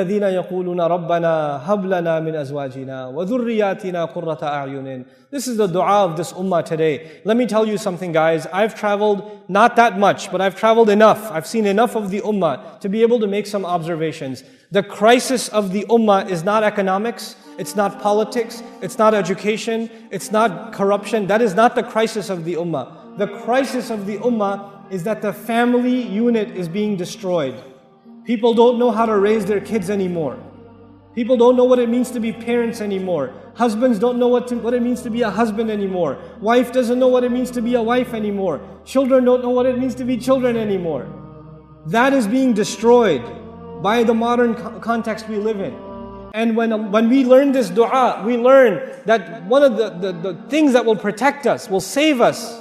الذين يقولون ربنا هب لنا من أزواجنا وذرياتنا قرة أعين. This is the dua of this ummah today. Let me tell you something, guys. I've traveled not that much, but I've traveled enough. I've seen enough of the ummah to be able to make some observations. The crisis of the ummah is not economics, it's not politics, it's not education, it's not corruption. That is not the crisis of the ummah. The crisis of the ummah is that the family unit is being destroyed. People don't know how to raise their kids anymore. People don't know what it means to be parents anymore. Husbands don't know what it means to be a husband anymore. Wife doesn't know what it means to be a wife anymore. Children don't know what it means to be children anymore. That is being destroyed by the modern context we live in. And when we learn this dua, we learn that one of the things that will protect us, will save us,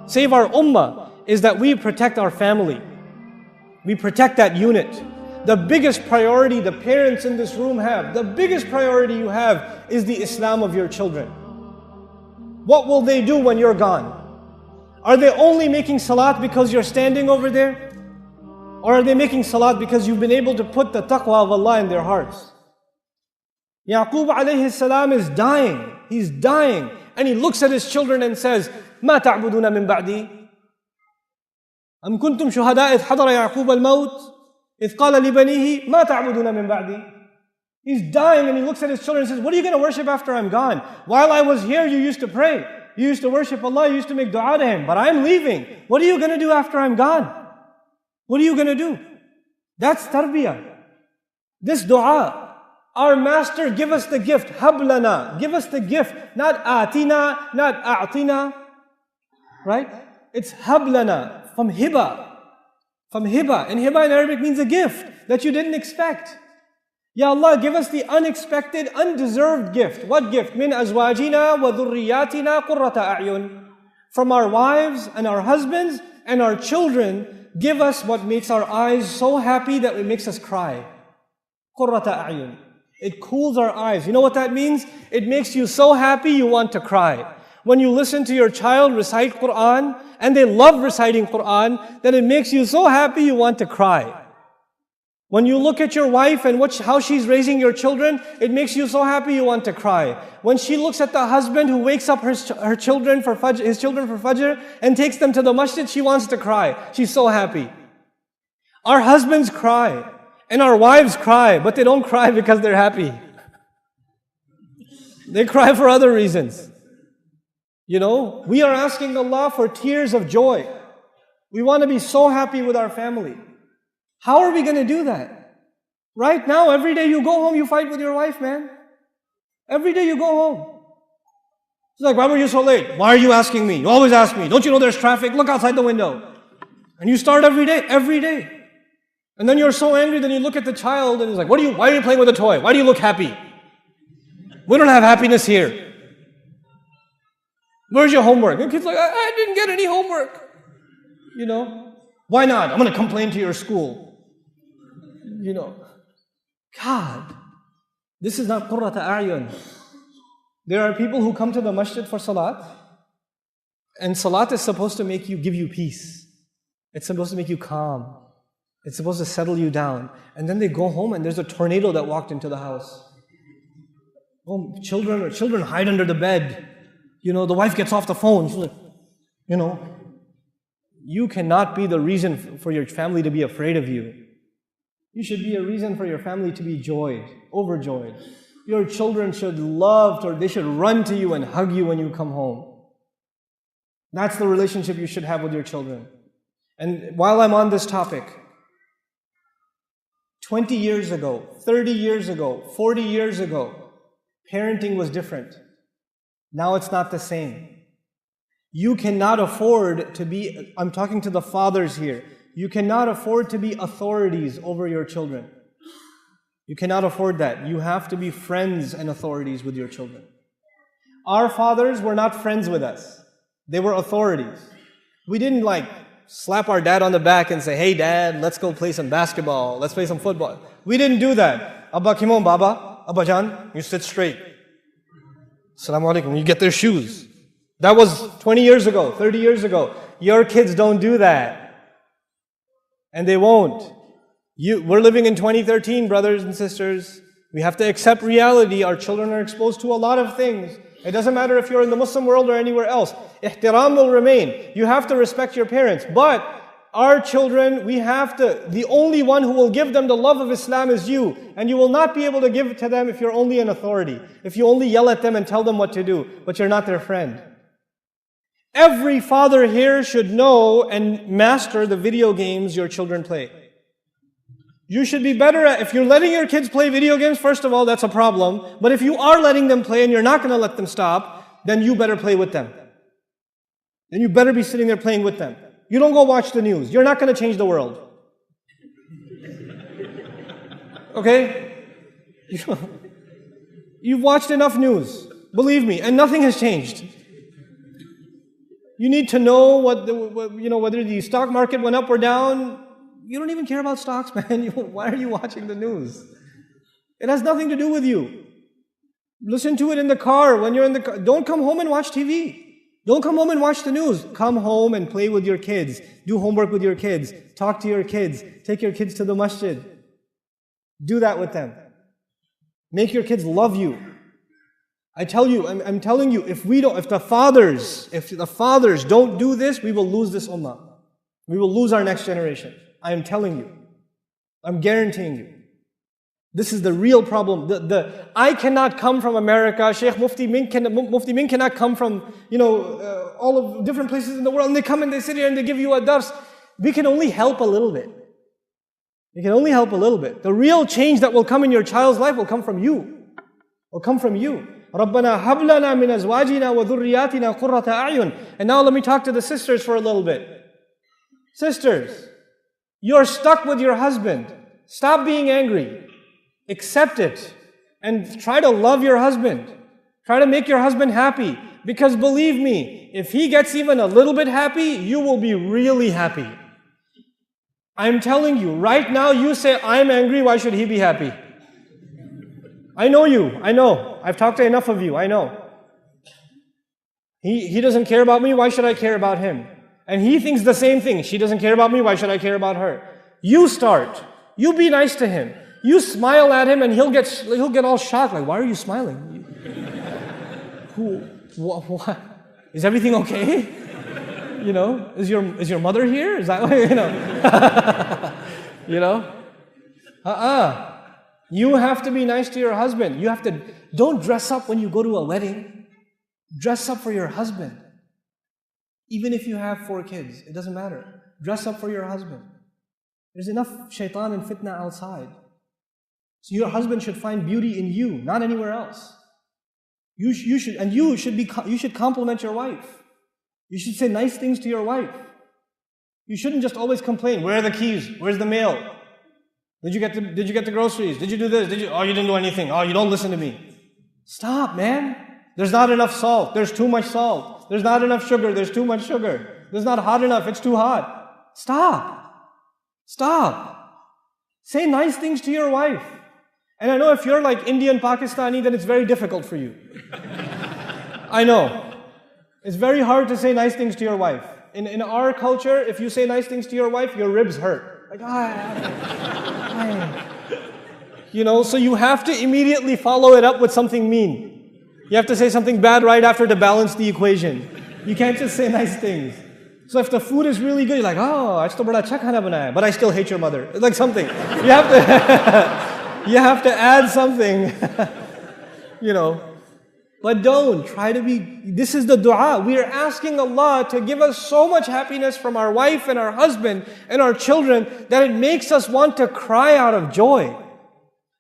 save our ummah, is that we protect our family. We protect that unit. The biggest priority the parents in this room have, the biggest priority you have is the Islam of your children. What will they do when you're gone? Are they only making salat because you're standing over there? Or are they making salat because you've been able to put the taqwa of Allah in their hearts? Yaqub alayhi salam is dying. He's dying. And he looks at his children and says, مَا تَعْبُدُونَ مِن بَعْدِي أم كنتم شهداء إذ حضر يعقوب الموت إذ قال لبنيه ما تعبدون من بعدي. He's dying and he looks at his children and says, what are you going to worship after I'm gone? While I was here, you used to pray. You used to worship Allah. You used to make dua to Him. But I'm leaving. What are you going to do after I'm gone? What are you going to do? That's tarbiyah. This dua, our master, give us the gift. Hablana. Give us the gift. Not atina, not a'tina. Right? It's hablana. From hiba. From hiba. And hiba in Arabic means a gift that you didn't expect. Ya Allah, give us the unexpected, undeserved gift. What gift? Min azwajina wa dhurriyatina qurrata a'yun. From our wives and our husbands and our children, give us what makes our eyes so happy that it makes us cry. Qurrata a'yun. It cools our eyes. You know what that means? It makes you so happy you want to cry. When you listen to your child recite Quran, and they love reciting Quran, then it makes you so happy you want to cry. When you look at your wife and how she's raising your children, it makes you so happy you want to cry. When she looks at the husband who wakes up his children for Fajr and takes them to the masjid, she wants to cry. She's so happy. Our husbands cry, and our wives cry, but they don't cry because they're happy. They cry for other reasons. You know, we are asking Allah for tears of joy. We want to be so happy with our family. How are we going to do that? Right now, every day you go home, you fight with your wife, man. Every day you go home. It's like, why were you so late? Why are you asking me? You always ask me. Don't you know there's traffic? Look outside the window. And you start every day. And then you're so angry, then you look at the child and he's like, why are you playing with a toy? Why do you look happy? We don't have happiness here. Where's your homework? And the kid's like, I didn't get any homework. You know, why not? I'm going to complain to your school. You know, God, this is not qurrata a'yun. There are people who come to the masjid for salat, and salat is supposed to give you peace. It's supposed to make you calm. It's supposed to settle you down. And then they go home and there's a tornado that walked into the house. Oh, children hide under the bed. You know, the wife gets off the phone. She's like, you know, you cannot be the reason for your family to be afraid of you. You should be a reason for your family to be overjoyed. Your children should they should run to you and hug you when you come home. That's the relationship you should have with your children. And while I'm on this topic, 20 years ago, 30 years ago, 40 years ago, parenting was different. Now it's not the same. You cannot afford to be, I'm talking to the fathers here, you cannot afford to be authorities over your children. You cannot afford that. You have to be friends and authorities with your children. Our fathers were not friends with us. They were authorities. We didn't slap our dad on the back and say, hey dad, let's go play some basketball, let's play some football. We didn't do that. Abba Kimon Baba, Abba Jan, you sit straight. Assalamu alaikum. You get their shoes. That was 20 years ago, 30 years ago. Your kids don't do that. And they won't. We're living in 2013, brothers and sisters. We have to accept reality. Our children are exposed to a lot of things. It doesn't matter if you're in the Muslim world or anywhere else. Ihtiram will remain. You have to respect your parents. But our children, the only one who will give them the love of Islam is you. And you will not be able to give it to them if you're only an authority. If you only yell at them and tell them what to do, but you're not their friend. Every father here should know and master the video games your children play. You should be better at, if you're letting your kids play video games, first of all, that's a problem. But if you are letting them play and you're not going to let them stop, then you better play with them. Then you better be sitting there playing with them. You don't go watch the news. You're not going to change the world. Okay? You've watched enough news. Believe me, and nothing has changed. You need to know whether the stock market went up or down. You don't even care about stocks, man. Why are you watching the news? It has nothing to do with you. Listen to it in the car, when you're in the car. Don't come home and watch TV. Don't come home and watch the news. Come home and play with your kids. Do homework with your kids. Talk to your kids. Take your kids to the masjid. Do that with them. Make your kids love you. I tell you, I'm telling you, if the fathers don't do this, we will lose this ummah. We will lose our next generation. I am telling you. I'm guaranteeing you. This is the real problem. I cannot come from America. Sheikh Mufti Min cannot come from, all of different places in the world. And they come and they sit here and they give you a dars. We can only help a little bit. We can only help a little bit. The real change that will come in your child's life will come from you. Will come from you. رَبَّنَا هَبْ لَنَا مِنْ أَزْوَاجِنَا وَذُرِّيَّاتِنَا قُرَّةَ أَعْيُنٍ. And now let me talk to the sisters for a little bit. Sisters, you're stuck with your husband. Stop being angry. Accept it. And try to love your husband. Try to make your husband happy. Because believe me, if he gets even a little bit happy, you will be really happy. I'm telling you, right now you say, I'm angry, why should he be happy? I know you, I know. I've talked to enough of you, I know. He doesn't care about me, why should I care about him? And he thinks the same thing. She doesn't care about me, why should I care about her? You start. You be nice to him. You smile at him and he'll get all shocked, like, why are you smiling? What? Is everything okay? Is your mother here? Is that what, You have to be nice to your husband. Don't dress up when you go to a wedding. Dress up for your husband. Even if you have 4 kids, it doesn't matter. Dress up for your husband. There's enough shaitan and fitna outside. So your husband should find beauty in you, not anywhere else. You should compliment your wife. You should say nice things to your wife. You shouldn't just always complain. Where are the keys? Where's the mail? Did you get the groceries? Did you do this? Oh, you didn't do anything. Oh, you don't listen to me. Stop, man. There's not enough salt. There's too much salt. There's not enough sugar. There's too much sugar. There's not hot enough. It's too hot. Stop. Say nice things to your wife. And I know if you're like Indian, Pakistani, then it's very difficult for you. I know. It's very hard to say nice things to your wife. In our culture, if you say nice things to your wife, your ribs hurt. Like, so you have to immediately follow it up with something mean. You have to say something bad right after to balance the equation. You can't just say nice things. So if the food is really good, you're like, oh, aaj to bada acha khana banaya, but I still hate your mother. It's like something. You have to, you have to add something, But don't try to be, this is the dua. We are asking Allah to give us so much happiness from our wife and our husband and our children that it makes us want to cry out of joy.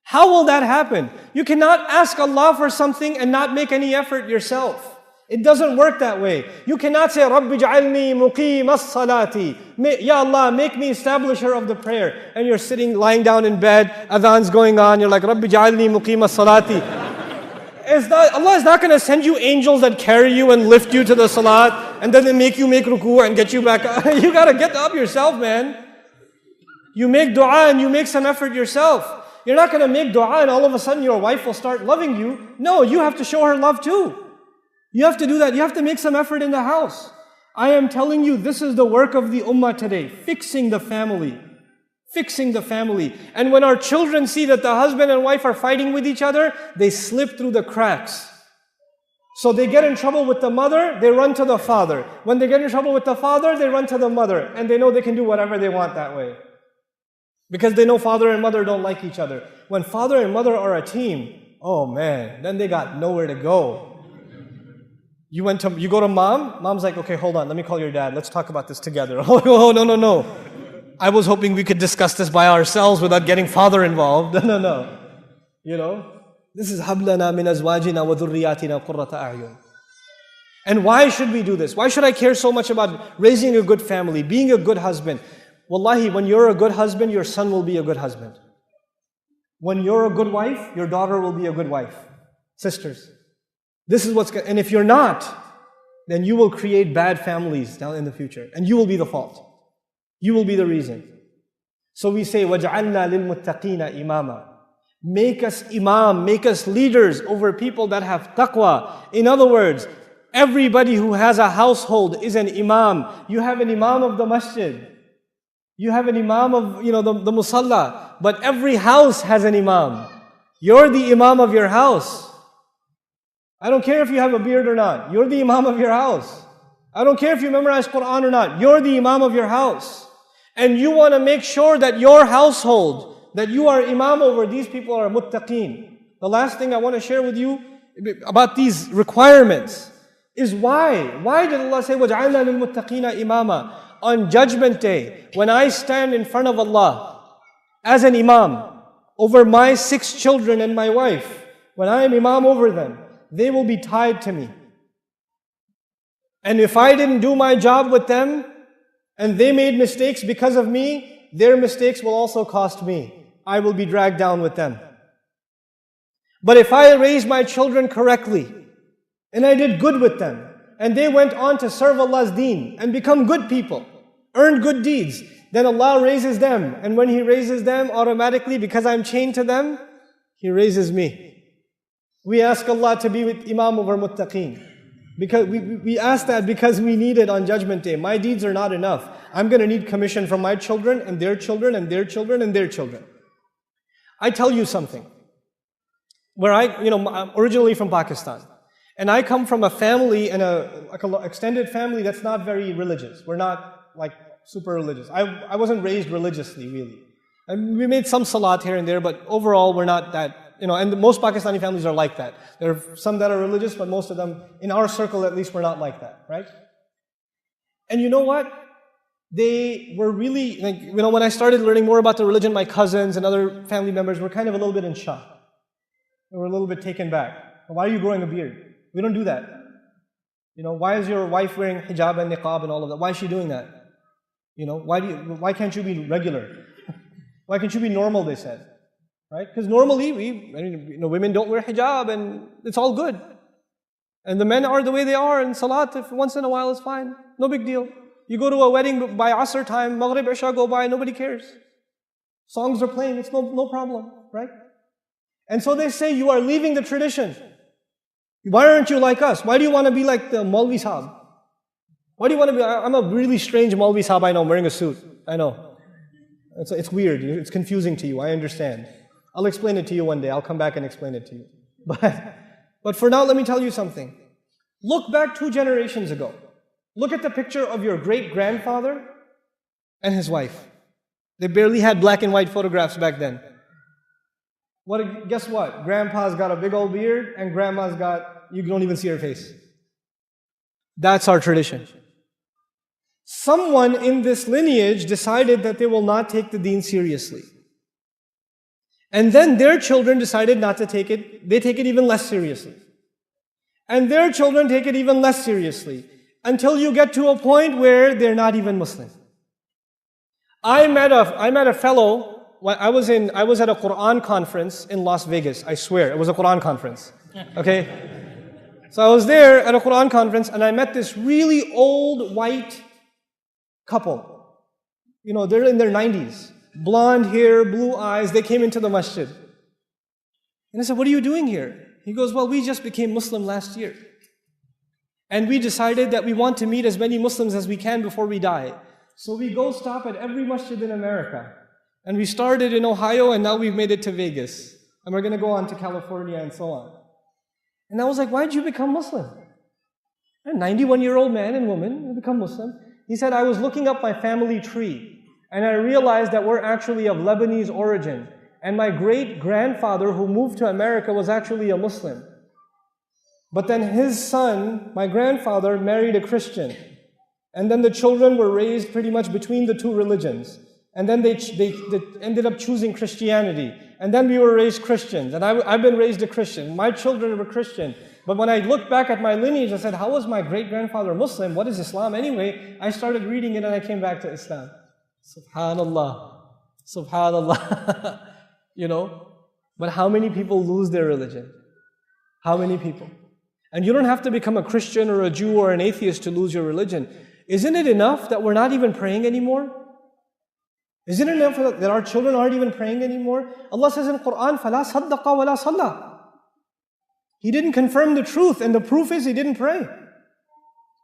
How will that happen? You cannot ask Allah for something and not make any effort yourself. It doesn't work that way. You cannot say, Rabbi ja'alni muqim as-salati. Ya Allah, make me establisher of the prayer. And you're lying down in bed, adhan's going on, you're like, Rabbi ja'alni muqim as-salati. Allah is not going to send you angels that carry you and lift you to the salat, and then they make you make ruku and get you back up. You got to get up yourself, man. You make dua and you make some effort yourself. You're not going to make dua and all of a sudden your wife will start loving you. No, you have to show her love too. You have to do that. You have to make some effort in the house. I am telling you, this is the work of the ummah today. Fixing the family. fixing the family. And when our children see that the husband and wife are fighting with each other, they slip through the cracks. So they get in trouble with the mother, they run to the father. When they get in trouble with the father, they run to the mother. And they know they can do whatever they want that way. Because they know father and mother don't like each other. When father and mother are a team, oh man, then they got nowhere to go. You go to mom, mom's like, okay, hold on, let me call your dad, let's talk about this together. Oh, no. I was hoping we could discuss this by ourselves without getting father involved. No. You know, this is هَبْ لَنَا مِنْ أَزْوَاجِنَا وَذُرِّيَّاتِنَا قُرَّةَ أَعْيُنٍ. And why should we do this? Why should I care so much about raising a good family, being a good husband? Wallahi, when you're a good husband, your son will be a good husband. When you're a good wife, your daughter will be a good wife. Sisters. This is and if you're not, then you will create bad families down in the future. And you will be the fault. You will be the reason. So we say, وَجْعَلْنَا لِلْمُتَّقِينَ إِمَامًا. Make us imam, make us leaders over people that have taqwa. In other words, everybody who has a household is an imam. You have an imam of the masjid. You have an imam of, the musalla. But every house has an imam. You're the imam of your house. I don't care if you have a beard or not. You're the imam of your house. I don't care if you memorize Quran or not. You're the imam of your house. And you want to make sure that your household, that you are imam over, these people are muttaqeen. The last thing I want to share with you about these requirements is why. Why did Allah say, وَجْعَلْنَا لِلْمُتَّقِينَ إِمَامًا? On Judgment Day, when I stand in front of Allah as an imam over my 6 children and my wife, when I am imam over them, they will be tied to me. And if I didn't do my job with them, and they made mistakes because of me, their mistakes will also cost me. I will be dragged down with them. But if I raised my children correctly, and I did good with them, and they went on to serve Allah's deen, and become good people, earn good deeds, then Allah raises them. And when He raises them, automatically, because I'm chained to them, He raises me. We ask Allah to be with Imam over Muttaqeen. Because we ask that because we need it on Judgment Day. My deeds are not enough. I'm going to need commission from my children and their children and their children and their children. I tell you something. I'm originally from Pakistan. And I come from a family and an extended family that's not very religious. We're not like super religious. I wasn't raised religiously, really. And we made some salat here and there, but overall we're not that. And most Pakistani families are like that. There are some that are religious, but most of them, in our circle at least, we're not like that, right? And you know what? They were really, when I started learning more about the religion, my cousins and other family members were kind of a little bit in shock. They were a little bit taken back. Why are you growing a beard? We don't do that. Why is your wife wearing hijab and niqab and all of that? Why is she doing that? Why can't you be regular? Why can't you be normal, they said. Right? Because normally women don't wear hijab and it's all good. And the men are the way they are, and salat if once in a while is fine. No big deal. You go to a wedding by Asr time, Maghrib, Isha go by, nobody cares. Songs are playing, it's no problem, right? And so they say, you are leaving the tradition. Why aren't you like us? Why do you want to be like the Maulvi Sahab? Why do you want to be, I'm a really strange Maulvi Sahab, I know, I'm wearing a suit. I know. It's weird, it's confusing to you, I understand. I'll explain it to you one day. I'll come back and explain it to you. But for now, let me tell you something. Look back 2 generations ago. Look at the picture of your great-grandfather and his wife. They barely had black and white photographs back then. Guess what? Grandpa's got a big old beard and grandma's you don't even see her face. That's our tradition. Someone in this lineage decided that they will not take the deen seriously. And then their children decided not to take it. They take it even less seriously. And their children take it even less seriously. Until you get to a point where they're not even Muslim. I met a fellow, I was at a Quran conference in Las Vegas. I swear, it was a Quran conference. Okay? So I was there at a Quran conference and I met this really old white couple. They're in their 90s. Blonde hair, blue eyes, they came into the masjid. And I said, what are you doing here? He goes, well, we just became Muslim last year. And we decided that we want to meet as many Muslims as we can before we die. So we go stop at every masjid in America. And we started in Ohio and now we've made it to Vegas. And we're going to go on to California and so on. And I was like, why did you become Muslim? A 91-year-old man and woman who become Muslim. He said, I was looking up my family tree and I realized that we're actually of Lebanese origin. And my great-grandfather who moved to America was actually a Muslim. But then his son, my grandfather, married a Christian. And then the children were raised pretty much between the two religions. And then they ended up choosing Christianity. And then we were raised Christians. And I've been raised a Christian. My children were Christian. But when I looked back at my lineage, I said, how was my great-grandfather Muslim? What is Islam anyway? I started reading it and I came back to Islam. Subhanallah. Subhanallah. But how many people lose their religion? How many people? And you don't have to become a Christian or a Jew or an atheist to lose your religion. Isn't it enough that we're not even praying anymore? Isn't it enough that our children aren't even praying anymore? Allah says in Quran, فَلَا صَدَّقَ وَلَا صَلَّى. He didn't confirm the truth, and the proof is he didn't pray.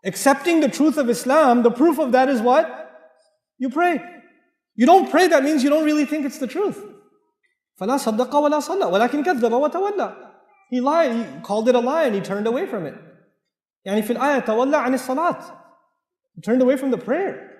Accepting the truth of Islam, the proof of that is what? You pray. You don't pray, that means you don't really think it's the truth. فَلَا صَدَّقَ وَلَا صَلَّى وَلَكِنْ كَذَّبَ وَتَوَلَّى. He lied, he called it a lie and he turned away from it. يعني في الآية تولى عن الصلاة. He turned away from the prayer.